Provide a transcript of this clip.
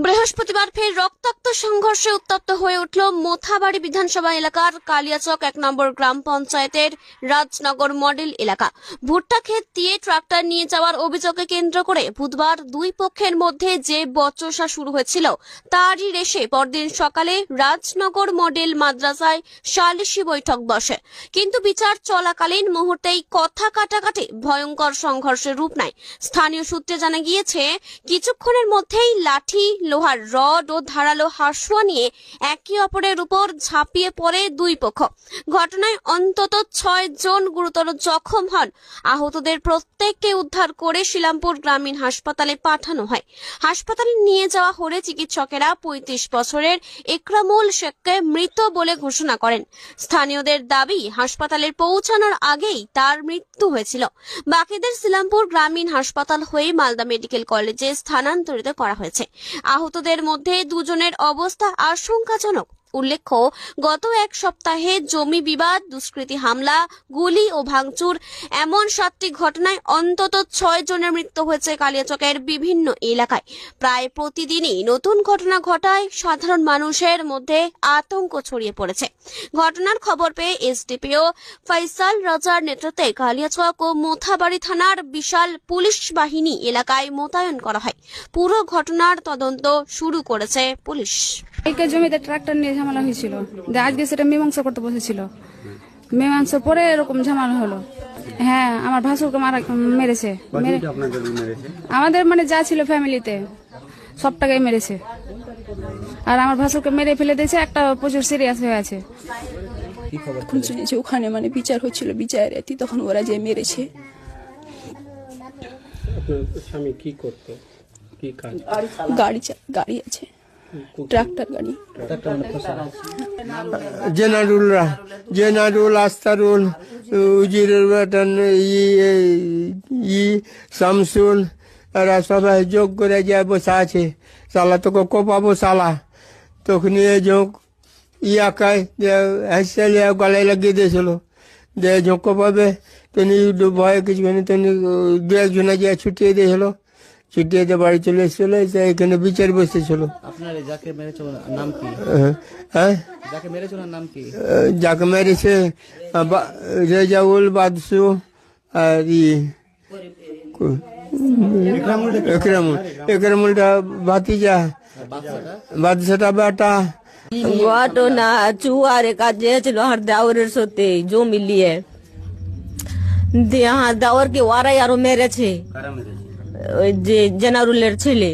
বৃহস্পতিবার ফের রক্তাক্ত সংঘর্ষে উত্তপ্ত হয়ে উঠল মোথাবাড়ি বিধানসভা এলাকার কালিয়াচক ১ নম্বর গ্রাম পঞ্চায়েতের রাজনগর মডেল এলাকা। ভুট্টা ক্ষেত দিয়ে ট্রাক্টর নিয়ে যাওয়ার অভিযোগকে কেন্দ্র করে বুধবার দুই পক্ষের মধ্যে যে বচসা শুরু হয়েছিল তারই রেশে পরদিন সকালে রাজনগর মডেল মাদ্রাসায় সালিশি বৈঠক বসে। কিন্তু বিচার চলাকালীন মুহূর্তেই কথা কাটাকাটি ভয়ঙ্কর সংঘর্ষের রূপ নেয়। স্থানীয় সূত্রে জানা গিয়েছে, কিছুক্ষণের মধ্যেই লাঠি, লোহার রড ও ধারালো হাসুয়া নিয়ে একে অপরের উপর ঝাঁপিয়ে পড়ে দুই পক্ষ। ঘটনায় অন্তত ৬ জন গুরুতর জখম হন। আহতদের প্রত্যেককে উদ্ধার করে শিলামপুর গ্রামীণ হাসপাতালে পাঠানো হয়। হাসপাতালে নিয়ে যাওয়া হলে চিকিৎসকেরা ৩৫ বছরের একরামুল শেখকে মৃত বলে ঘোষণা করেন। স্থানীয়দের দাবি, হাসপাতালে পৌঁছানোর আগেই তার মৃত্যু হয়েছিল। বাকিদের শিলামপুর গ্রামীণ হাসপাতাল হয়ে মালদা মেডিকেল কলেজে স্থানান্তরিত করা হয়েছে। আহতদের মধ্যে দুজনের অবস্থা আশঙ্কাজনক। উল্লেখ্য, গত এক সপ্তাহে জমি বিবাদ, দুষ্কৃতী হামলা, গুলি ও ভাঙচুর এমন 7টি ঘটনায় অন্তত 6 জনের মৃত্যু হয়েছে কালিয়াচকের বিভিন্ন এলাকায়। প্রায় প্রতিদিনই নতুন ঘটনা ঘটায় সাধারণ মানুষের মধ্যে আতঙ্ক ছড়িয়ে পড়েছে। ঘটনার খবর পেয়ে এসডিপিও ফয়সাল রাজার নেতৃত্বে কালিয়াচক ও মোথাবাড়ি থানার বিশাল পুলিশ বাহিনী এলাকায় মোতায়েন করা হয়। পুরো ঘটনার তদন্ত শুরু করেছে পুলিশ। একটা জমিতে ট্রাক্টর নিয়ে ঝামেলা হয়েছিল, আজকে সেটা মীমাংসা করতে বসেছিল। মীমাংসা পরে এরকম ঝামেলা হলো। হ্যাঁ, আমার ভাসুরকে মেরেছে। আমাদের মানে যা ছিল ফ্যামিলিতে সবটাকে মেরেছে। আর আমার ভাসুরকে মেরে ফেলে দিয়েছে, একটা প্রচুর সিরিয়াস হয়ে আছে। এখন শুনেছি ওখানে মানে বিচার হচ্ছিল, বিচার তখন ওরা যে মেরেছে। স্বামী কি করতো, কি কাজ? গাড়ি আছে, ট্রাক্টর গাড়ি। জেনারুল, আস্তারুল, উজিরুল বাটন, শামসুল, এরা সবাই যোগ করে যায় বসে আছে। সালা তোকে কোপাবো সালা, তখন যোগ ইয়াকায় হাসে গলায় লাগিয়ে দিয়েছিল। যে যোগ কোপাবে তিনি ভয়ে কিছুখানি তিনি দু একজনে যে ছুটিয়ে দিয়েছিল। ছুটিয়ে দিয়ে বাড়ি চলে এসেছিল, এখানে বিচার বসেছিল। আপনার যাকে মেরেছে নাম কি? হ্যাঁ, যাকে মেরেছে ওনার নাম কি? যাকে মেরেছে রেজাউল, বাদশু আর একরামুলটা ভাতিজা, বাদশাটা বেটা। ঘটনা চুয়ারে কাজে ছিল আর দাওরের সাথে জমি নিয়ে দাওরকে ওরাই আরো মেরেছে। ওই যে জেনারুলের ছেলে,